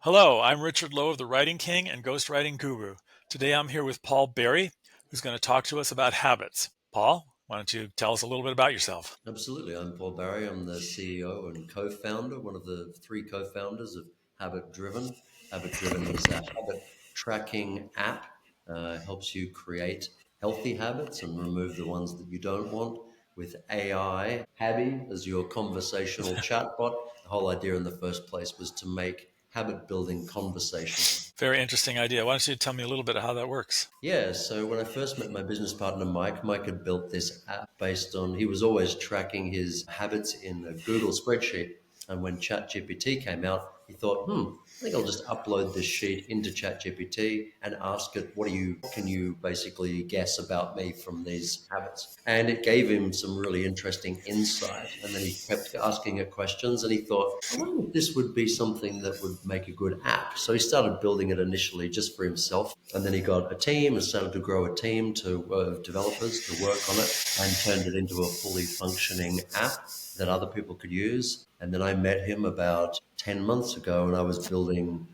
Hello, I'm Richard Lowe of the Writing King and Ghostwriting Guru. Today I'm here with Paul Berry, who's going to talk to us about habits. Paul, why don't you tell us a little bit about yourself? Absolutely. I'm Paul Barry. I'm the CEO and co-founder, one of the three co-founders of Habit Driven. Habit Driven is a habit tracking app. Helps you create healthy habits and remove the ones that you don't want with AI. Habi as your conversational chatbot. The whole idea in the first place was to make habit building conversational. Very interesting idea. Why don't you tell me a little bit of how that works? Yeah, so when I first met my business partner, Mike had built this app based on, he was always tracking his habits in a Google spreadsheet. And when ChatGPT came out, he thought, I think I'll just upload this sheet into ChatGPT and ask it, what can you basically guess about me from these habits? And it gave him some really interesting insight. And then he kept asking it questions and he thought, I wonder if this would be something that would make a good app. So he started building it initially just for himself. And then he got a team and started to grow a team of developers to work on it and turned it into a fully functioning app that other people could use. And then I met him about 10 months ago and I was building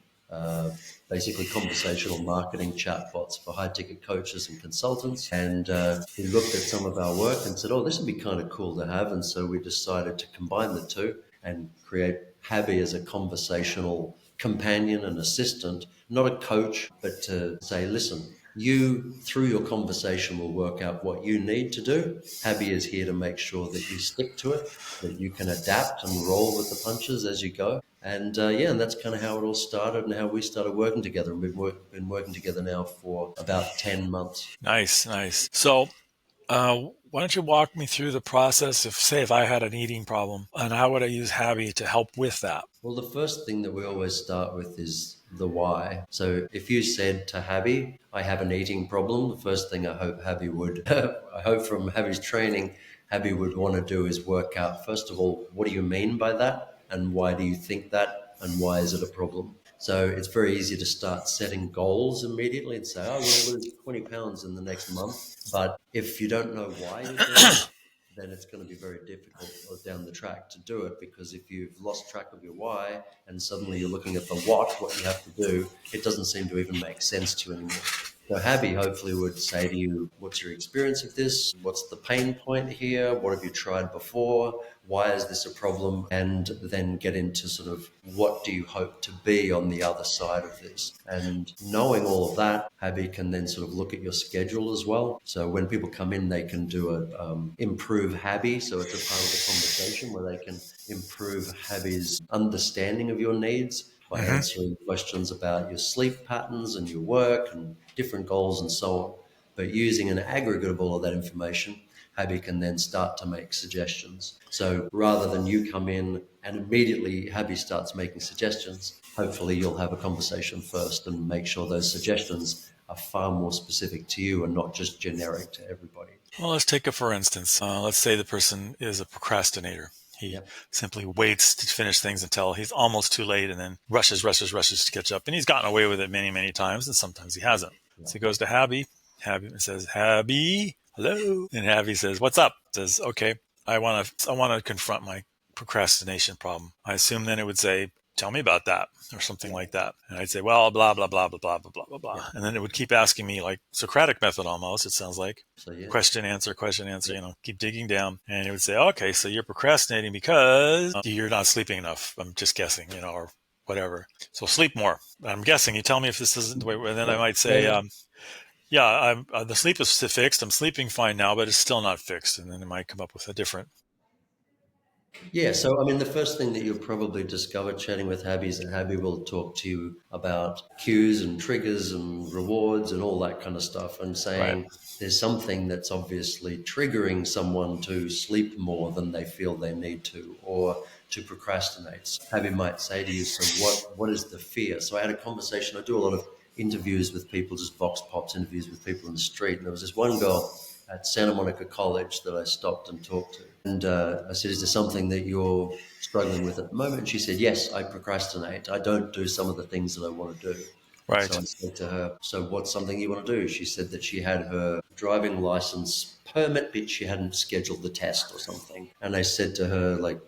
basically conversational marketing chatbots for high ticket coaches and consultants. And he looked at some of our work and said, oh, this would be kind of cool to have. And so we decided to combine the two and create Habi as a conversational companion and assistant, not a coach, but to say, listen, you, through your conversation, will work out what you need to do. Habi is here to make sure that you stick to it, that you can adapt and roll with the punches as you go. And and that's kind of how it all started and how we started working together. And we've been working together now for about 10 months. Nice, nice. So, why don't you walk me through the process of, say, if I had an eating problem, and how would I use Habi to help with that? Well, the first thing that we always start with is the why. So if you said to Habi, I have an eating problem, the first thing I hope Habi would, I hope from Habi's training, Habi would want to do is work out, first of all, what do you mean by that? And why do you think that? And why is it a problem? So it's very easy to start setting goals immediately and say, oh, I want to lose 20 pounds in the next month. But if you don't know why you're doing it, then it's going to be very difficult down the track to do it, because if you've lost track of your why and suddenly you're looking at the what you have to do, it doesn't seem to even make sense to you anymore. So Habi hopefully would say to you, what's your experience of this? What's the pain point here? What have you tried before? Why is this a problem? And then get into sort of what do you hope to be on the other side of this? And knowing all of that, Habi can then sort of look at your schedule as well. So when people come in, they can do a improve Habi. So it's a part of the conversation where they can improve Habi's understanding of your needs by Hmm. answering questions about your sleep patterns and your work and different goals and so on. But using an aggregate of all of that information, Habi can then start to make suggestions. So rather than you come in and immediately Habi starts making suggestions, hopefully you'll have a conversation first and make sure those suggestions are far more specific to you and not just generic to everybody. Well, let's take it for instance. Let's say the person is a procrastinator. He Yep. simply waits to finish things until he's almost too late and then rushes to catch up. And he's gotten away with it many, many times, and sometimes he hasn't. So Yep. he goes to Habi. Habi says, Habi, hello. And Habi says, what's up? Says, okay, I want to confront my procrastination problem. I assume then it would say, tell me about that, or something Yep. like that. And I'd say, well, blah, blah, blah, blah, blah, blah, blah, blah, blah. Yep. And then it would keep asking me, like Socratic method almost, it sounds like. So yeah. Question, answer, Yep. keep digging down. And it would say, okay, so you're procrastinating because you're not sleeping enough. I'm just guessing, or whatever. So sleep more. I'm guessing. You tell me if this isn't the way. And then I Yep. might Yeah. say, yeah, the sleep is fixed. I'm sleeping fine now, but it's still not fixed. And then it might come up with a different. Yeah, so I mean, the first thing that you'll probably discover chatting with Habi is that Habi will talk to you about cues and triggers and rewards and all that kind of stuff, and Right. saying there's something that's obviously triggering someone to sleep more than they feel they need to, or to procrastinate. So Habi might say to you, so what is the fear? So I had a conversation, I do a lot of interviews with people, just vox pops interviews with people in the street, and there was this one girl at Santa Monica College that I stopped and talked to. And I said, is there something that you're struggling with at the moment? And she said, yes, I procrastinate. I don't do some of the things that I want to do. So Right. I said to her, so what's something you want to do? She said that she had her driving license permit, but she hadn't scheduled the test or something. And I said to her, like,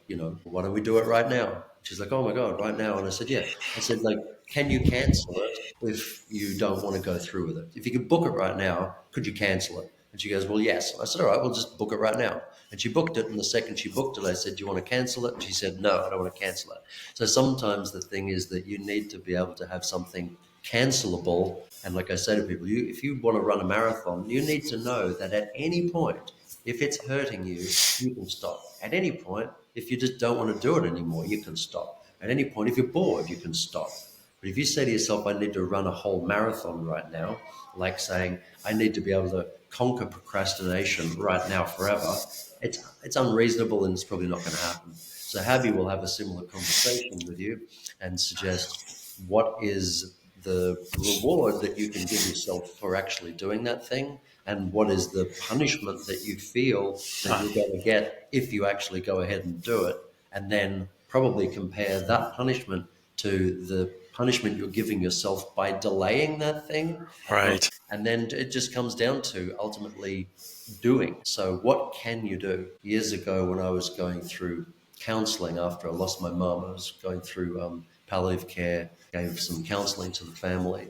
why don't we do it right now? She's like, oh my God, right now. And I said, yeah. I said, like, can you cancel it if you don't want to go through with it? If you could book it right now, could you cancel it? And she goes, well, yes. I said, all right, we'll just book it right now. And she booked it. And the second she booked it, I said, do you want to cancel it? And she said, no, I don't want to cancel it. So sometimes the thing is that you need to be able to have something cancelable. And like I say to people, if you want to run a marathon, you need to know that at any point, if it's hurting you, you can stop. At any point, if you just don't want to do it anymore, you can stop. At any point, if you're bored, you can stop. But if you say to yourself, I need to run a whole marathon right now, like saying, I need to be able to conquer procrastination right now forever, it's unreasonable and it's probably not going to happen. So Habi will have a similar conversation with you and suggest what is the reward that you can give yourself for actually doing that thing, and what is the punishment that you feel that you're going to get if you actually go ahead and do it, and then probably compare that punishment to the punishment you're giving yourself by delaying that thing. Right. And then it just comes down to ultimately doing. So what can you do? Years ago, when I was going through counseling after I lost my mum, I was going through palliative care, gave some counseling to the family,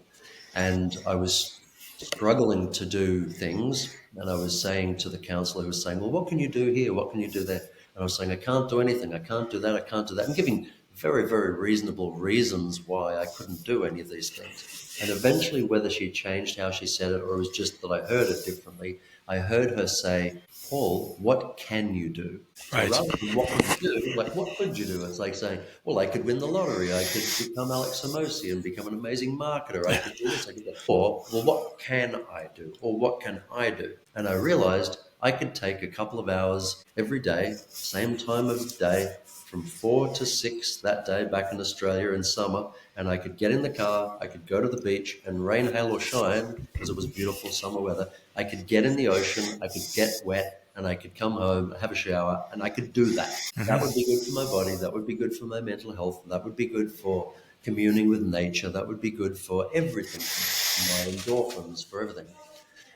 and I was struggling to do things. And I was saying to the counselor, who was saying, well, what can you do here? What can you do there? And I was saying, I can't do anything. I can't do that. I can't do that. And giving very, very reasonable reasons why I couldn't do any of these things. And eventually, whether she changed how she said it or it was just that I heard it differently, I heard her say, Paul, what can you do? So Right. rather than what could you do, like what could you do? It's like saying, well, I could win the lottery. I could become Alex Samosi and become an amazing marketer. I could do this. I could do that. Or, well, what can I do? Or what can I do? And I realized I could take a couple of hours every day, same time of day, from 4 to 6 that day back in Australia in summer, and I could get in the car, I could go to the beach, and rain, hail, or shine, because it was beautiful summer weather, I could get in the ocean, I could get wet, and I could come home, have a shower, and I could do that. That would be good for my body, that would be good for my mental health, that would be good for communing with nature, that would be good for everything, for my endorphins, for everything.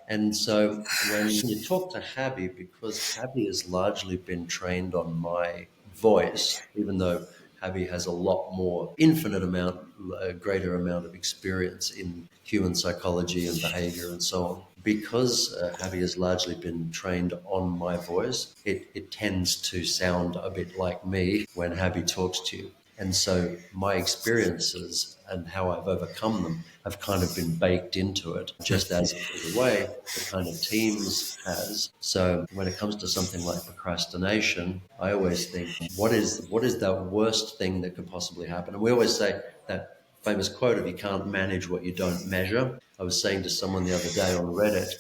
And so when you talk to Habi, because Habi has largely been trained on my voice, even though Habi has a lot more, infinite amount, a greater amount of experience in human psychology and behavior and so on. Because Habi has largely been trained on my voice, it tends to sound a bit like me when Habi talks to you. And so my experiences and how I've overcome them have kind of been baked into it, just as in a way the kind of teams has. So when it comes to something like procrastination, I always think, what is the worst thing that could possibly happen? And we always say that famous quote of, you can't manage what you don't measure. I was saying to someone the other day on Reddit,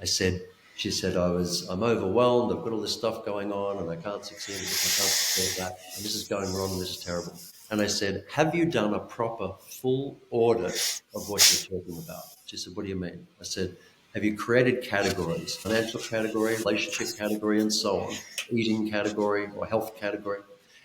I said, she said, I'm overwhelmed. I've got all this stuff going on and I can't succeed at this, I can't succeed at that. And this is going wrong and this is terrible. And I said, have you done a proper full audit of what you're talking about? She said, what do you mean? I said, have you created categories, financial category, relationship category, and so on, eating category or health category?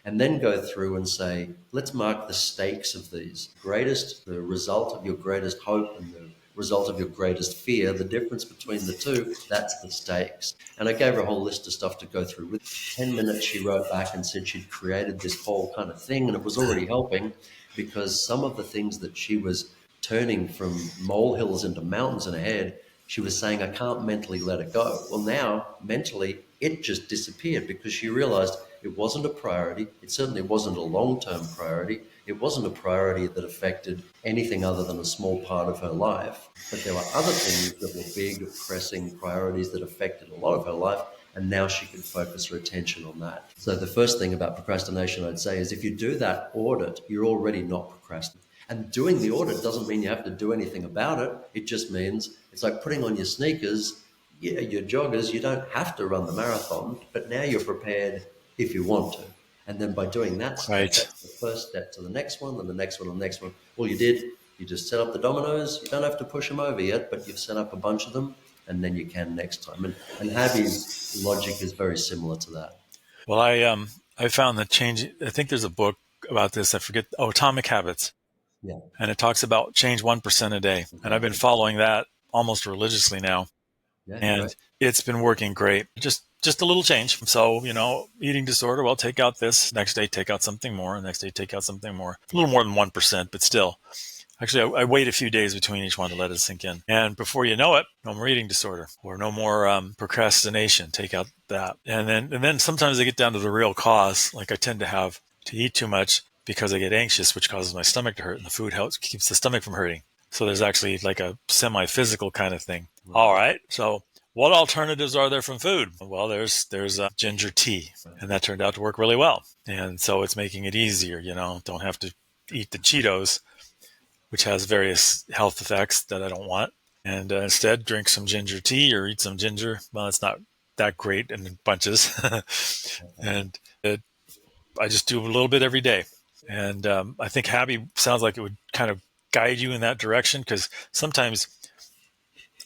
And then go through and say, let's mark the stakes of these. The result of your greatest hope and the result of your greatest fear, the difference between the two, that's the stakes. And I gave her a whole list of stuff to go through. With 10 minutes, she wrote back and said she'd created this whole kind of thing, and it was already helping, because some of the things that she was turning from molehills into mountains in her head, she was saying, I can't mentally let it go. Well, now, mentally, it just disappeared because she realized it wasn't a priority. It certainly wasn't a long-term priority. It wasn't a priority that affected anything other than a small part of her life. But there were other things that were big, pressing priorities that affected a lot of her life, and now she can focus her attention on that. So the first thing about procrastination, I'd say, is if you do that audit, you're already not procrastinating. And doing the audit doesn't mean you have to do anything about it. It just means it's like putting on your sneakers, yeah, your joggers. You don't have to run the marathon, but now you're prepared if you want to. And then by doing that step, Right. that's the first step to the next one, and the next one, and the next one. All you did, you just set up the dominoes. You don't have to push them over yet, but you've set up a bunch of them, and then you can next time. And Habi's logic is very similar to that. Well, I found that change. I think there's a book about this. I forget. Oh, Atomic Habits, Yeah. and it talks about change 1% a day. And I've been following that almost religiously now. Yeah, great. and it's been working great. Just a little change. So, eating disorder, well, take out this. Next day, take out something more. Next day, take out something more. A little more than 1%, but still. Actually, I wait a few days between each one to let it sink in. And before you know it, no more eating disorder or no more procrastination. Take out that. And then sometimes I get down to the real cause. Like I tend to eat too much because I get anxious, which causes my stomach to hurt. And the food helps keeps the stomach from hurting. So there's actually like a semi-physical kind of thing. All Right. right. So what alternatives are there from food? Well, there's ginger tea, and that turned out to work really well. And so it's making it easier. Don't have to eat the Cheetos, which has various health effects that I don't want. And instead, drink some ginger tea or eat some ginger. Well, it's not that great in bunches. and I just do a little bit every day. And I think Habi sounds like it would kind of guide you in that direction because sometimes,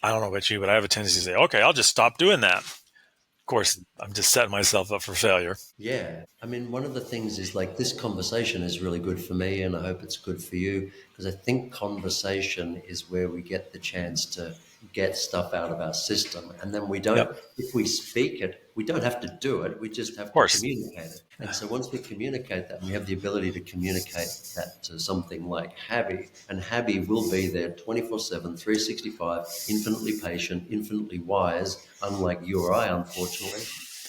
I don't know about you, but I have a tendency to say, okay, I'll just stop doing that. Of course, I'm just setting myself up for failure. Yeah. I mean, one of the things is like this conversation is really good for me, and I hope it's good for you because I think conversation is where we get the chance to get stuff out of our system. And then we Yep, don't, if we speak it, we don't have to do it. We just of have to course. communicate it. And so once we communicate that, and we have the ability to communicate that to something like Habi, and Habi will be there 24/7, 365, infinitely patient, infinitely wise, unlike you or I, unfortunately.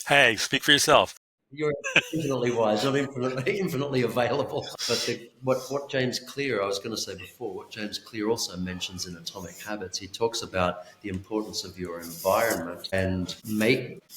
Hey, speak for yourself. You're infinitely wise, not infinitely infinitely available. But what James Clear, I was going to say before, what James Clear also mentions in Atomic Habits, he talks about the importance of your environment and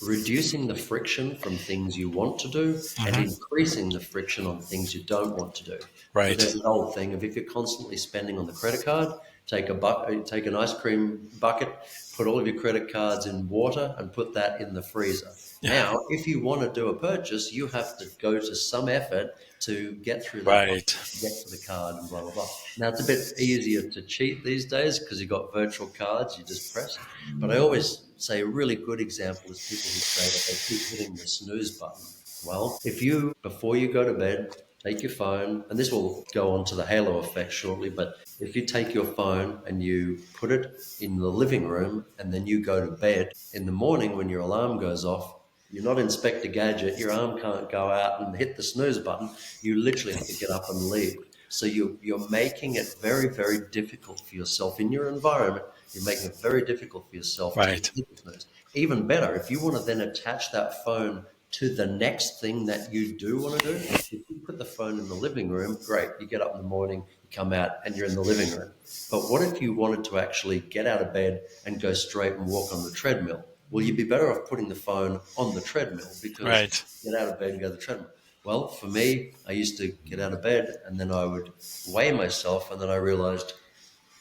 reducing the friction from things you want to do and Hmm. increasing the friction on things you don't want to do. So Right. there's an old thing of if you're constantly spending on the credit card, take an ice cream bucket, put all of your credit cards in water, and put that in the freezer. Yeah. Now, if you want to do a purchase, you have to go to some effort to get through that Right. process, to get to the card, and blah blah blah. Now it's a bit easier to cheat these days because you've got virtual cards you just press. But I always say a really good example is people who say that they keep hitting the snooze button. Well, if you, before you go to bed, take your phone, and this will go on to the halo effect shortly, but if you take your phone and you put it in the living room and then you go to bed, in the morning when your alarm goes off, you're not Inspector Gadget, your arm can't go out and hit the snooze button. You literally have to get up and leave. So you're making it very, very difficult for yourself in your environment. You're making it very difficult for yourself to Right. hit the snooze. Even better, if you want to then attach that phone to the next thing that you do want to do, if you put the phone in the living room, great. You get up in the morning, you come out, and you're in the living room. But what if you wanted to actually get out of bed and go straight and walk on the treadmill? Well, you'd be better off putting the phone on the treadmill because Right. get out of bed and go to the treadmill. Well, for me, I used to get out of bed and then I would weigh myself, and then I realized,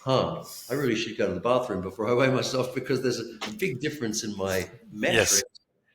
I really should go to the bathroom before I weigh myself because there's a big difference in my Yes. metrics.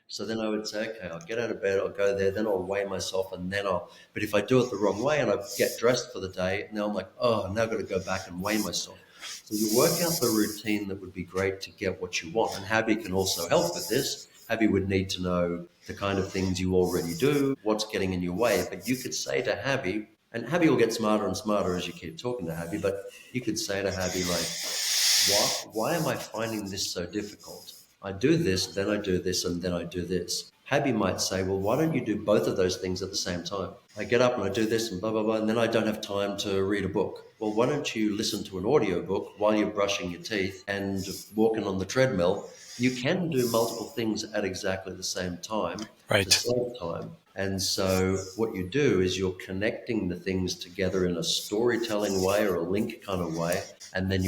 So then I would say, okay, I'll get out of bed, I'll go there, then I'll weigh myself, and then but if I do it the wrong way and I get dressed for the day, now I'm like, now I've got to go back and weigh myself. So you work out the routine that would be great to get what you want. And Habi can also help with this. Habi would need to know the kind of things you already do, what's getting in your way. But you could say to Habi, and Habi will get smarter and smarter as you keep talking to Habi, but you could say to Habi, like, why am I finding this so difficult? I do this, then I do this, and then I do this. Habi might say, well, why don't you do both of those things at the same time? I get up and I do this and blah, blah, blah, and then I don't have time to read a book. Well, why don't you listen to an audio book while you're brushing your teeth and walking on the treadmill? You can do multiple things at exactly the same time to Right. save time. And so what you do is you're connecting the things together in a storytelling way or a link kind of way, and then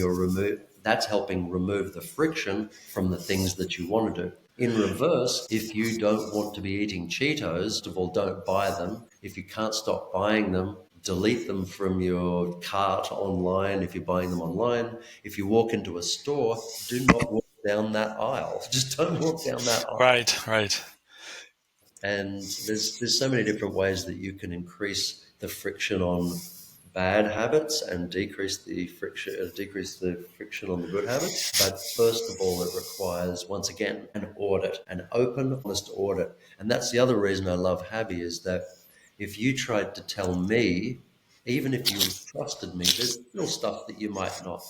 that's helping remove the friction from the things that you want to do. In reverse, if you don't want to be eating Cheetos, first of all, don't buy them. If you can't stop buying them, delete them from your cart online if you're buying them online. If you walk into a store, do not walk down that aisle. Just don't walk down that aisle. Right. Right. And there's so many different ways that you can increase the friction on bad habits and decrease the friction on the good habits. But first of all, it requires, once again, an audit, an open, honest audit. And that's the other reason I love Habi is that if you tried to tell me, even if you trusted me, there's still stuff that you might not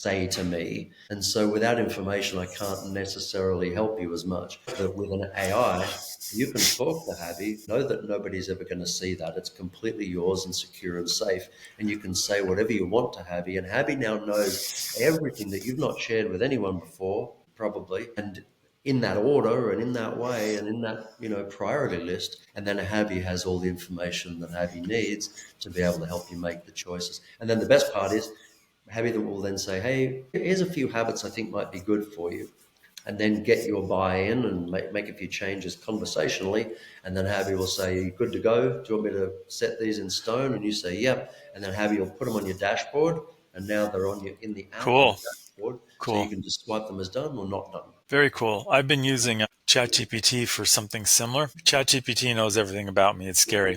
say to me. And so without information, I can't necessarily help you as much. But with an AI, you can talk to Habi, know that nobody's ever going to see that. It's completely yours and secure and safe. And you can say whatever you want to Habi. And Habi now knows everything that you've not shared with anyone before, probably. And in that order and in that way and in that, priority list. And then Habi has all the information that Habi needs to be able to help you make the choices. And then the best part is Habi will then say, hey, here's a few habits I think might be good for you. And then get your buy-in and make a few changes conversationally. And then Habi will say, you good to go? Do you want me to set these in stone? And you say, yep. And then Habi will put them on your dashboard. And now they're on in the app on Cool. the dashboard. So Cool. you can just swipe them as done or not done. Very cool. I've been using ChatGPT for something similar. ChatGPT knows everything about me. It's scary.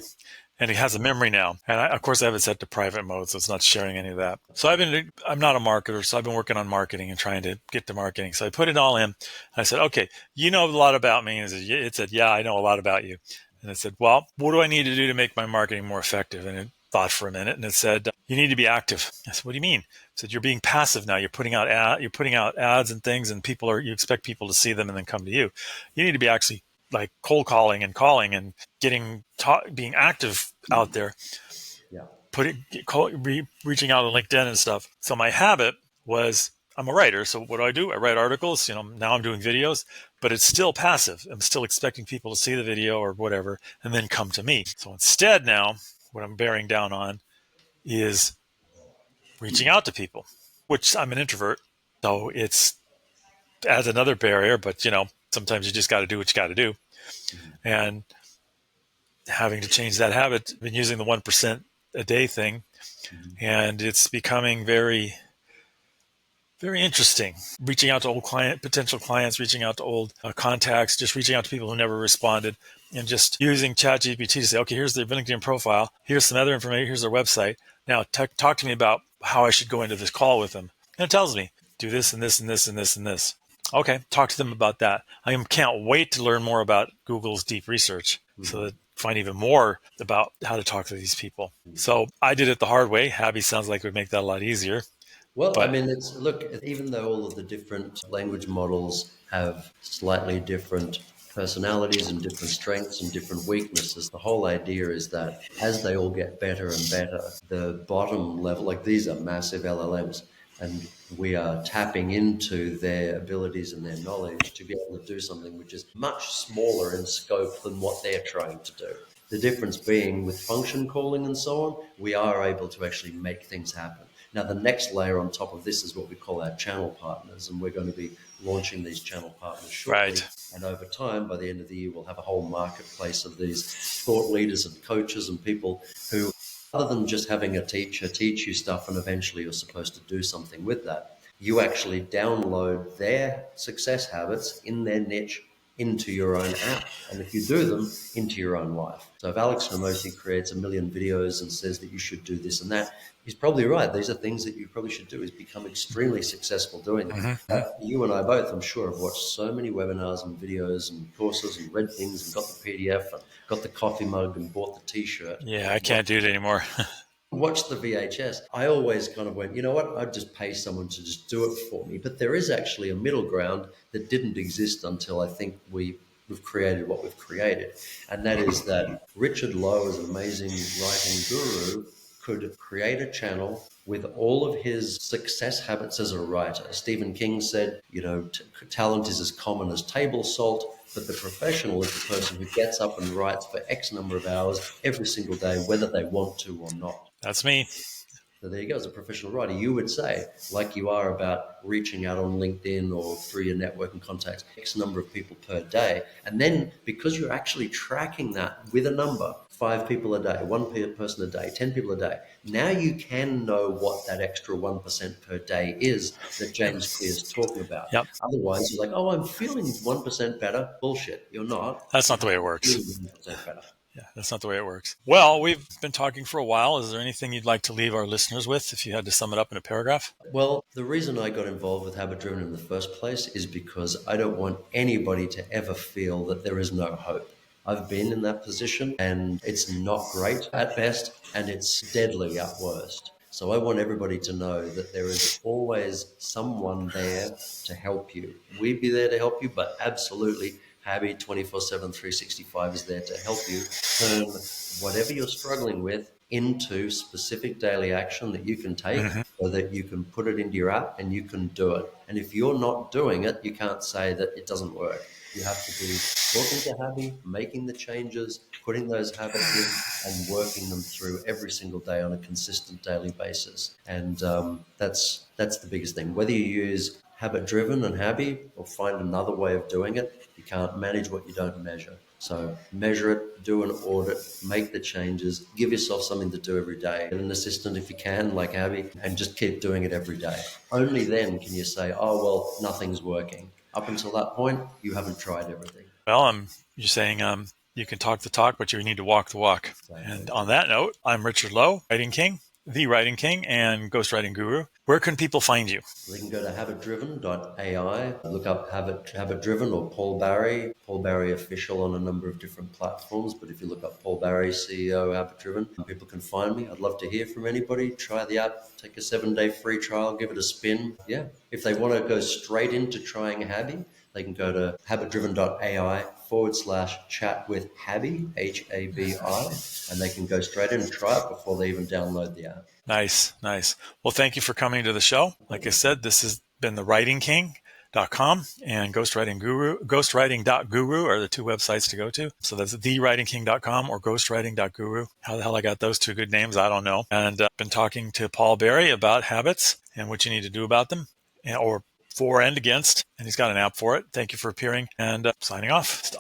And it has a memory now. And of course, I have it set to private mode, so it's not sharing any of that. So I'm not a marketer, so I've been working on marketing and trying to get to marketing. So I put it all in. I said, okay, you know a lot about me. And it said, yeah, I know a lot about you. And I said, well, what do I need to do to make my marketing more effective? And it thought for a minute, and it said, you need to be active. I said, what do you mean? It said, you're being passive now. You're putting out ads and things, and you expect people to see them and then come to you. You need to be actually like cold calling and being active out there, Yeah. reaching out on LinkedIn and stuff. So my habit was, I'm a writer. So what do? I write articles. Now I'm doing videos, but it's still passive. I'm still expecting people to see the video or whatever and then come to me. So instead now, what I'm bearing down on is reaching out to people, which I'm an introvert. So it's adds another barrier, but sometimes you just got to do what you got to do. And having to change that habit, I've been using the 1% a day thing, and it's becoming very, very interesting. Reaching out to potential clients, reaching out to old contacts, just reaching out to people who never responded, and just using ChatGPT to say, okay, here's their LinkedIn profile, here's some other information, here's their website. Now talk to me about how I should go into this call with them. And it tells me, do this and this and this and this and this. Okay, talk to them about that. I can't wait to learn more about Google's deep research so that find even more about how to talk to these people. So I did it the hard way. Habi sounds like it would make that a lot easier. Well, I But mean, even though all of the different language models have slightly different personalities and different strengths and different weaknesses, the whole idea is that as they all get better and better, the bottom level, like these are massive LLMs, and we are tapping into their abilities and their knowledge to be able to do something which is much smaller in scope than what they're trying to do. The difference being with function calling and so on, we are able to actually make things happen. Now, the next layer on top of this is what we call our channel partners, and we're going to be launching these channel partners shortly. right. And over time, by the end of the year, we'll have a whole marketplace of these thought leaders and coaches and people who, other than just having a teacher teach you stuff and eventually you're supposed to do something with that, you actually download their success habits in their niche into your own app. And if you do them, into your own life. So if Alex Hermosi creates 1 million videos and says that you should do this and that, he's probably right. These are things that you probably should do, is become extremely successful doing them. You and I both, I'm sure, have watched so many webinars and videos and courses and read things and got the PDF and got the coffee mug and bought the T-shirt. Yeah, I can't do it anymore. Watch the VHS. I always kind of went, you know what, I'd just pay someone to just do it for me. But there is actually a middle ground that didn't exist until I think we've created what we've created. And that is that Richard Lowe, as an amazing writing guru, could create a channel with all of his success habits as a writer. Stephen King said, talent is as common as table salt, but the professional is the person who gets up and writes for X number of hours every single day, whether they want to or not. That's me. So there you go. As a professional writer, you would say, like you are about reaching out on LinkedIn or through your network and contacts, X number of people per day. And then because you're actually tracking that with a number, 5 people a day, 1 person a day, 10 people a day, now you can know what that extra 1% per day is that James Clear is talking about. Yep. Otherwise, you're like, oh, I'm feeling 1% better. Bullshit. You're not. That's not the way it works. Feeling 1% better. Yeah, that's not the way it works. Well, we've been talking for a while. Is there anything you'd like to leave our listeners with if you had to sum it up in a paragraph? Well, the reason I got involved with Habit Driven in the first place is because I don't want anybody to ever feel that there is no hope. I've been in that position and it's not great at best and it's deadly at worst. So I want everybody to know that there is always someone there to help you. We'd be there to help you, but absolutely Habi 24/7, 365 is there to help you turn whatever you're struggling with into specific daily action that you can take Hmm. so that you can put it into your app and you can do it. And if you're not doing it, you can't say that it doesn't work. You have to be talking to Habi, making the changes, putting those habits in, and working them through every single day on a consistent daily basis. And that's the biggest thing. Whether you use habit driven and Habi or find another way of doing it, you can't manage what you don't measure. So measure it, do an audit, make the changes, give yourself something to do every day. Get an assistant if you can, like Habi, and just keep doing it every day. Only then can you say, oh, well, nothing's working. Up until that point, you haven't tried everything. Well, you're saying you can talk the talk, but you need to walk the walk. Exactly. And on that note, I'm Richard Lowe, Writing King, the Writing King, and Ghostwriting Guru. Where can people find you? They can go to habitdriven.ai, look up Habit Driven or Paul Barry official on a number of different platforms. But if you look up Paul Barry, CEO, Habit Driven, people can find me. I'd love to hear from anybody. Try the app, take a 7-day free trial, give it a spin. Yeah. If they want to go straight into trying Habi, they can go to habitdriven.ai/chat with Habi, Habi, and they can go straight in and try it before they even download the app. Nice, nice. Well, thank you for coming to the show. Like I said, this has been the writingking.com and Ghostwriting Guru. Ghostwriting.guru are the two websites to go to. So that's thewritingking.com or ghostwriting.guru. How the hell I got those two good names, I don't know. And I've been talking to Paul Barry about habits and what you need to do about them, or for and against. And he's got an app for it. Thank you for appearing and signing off.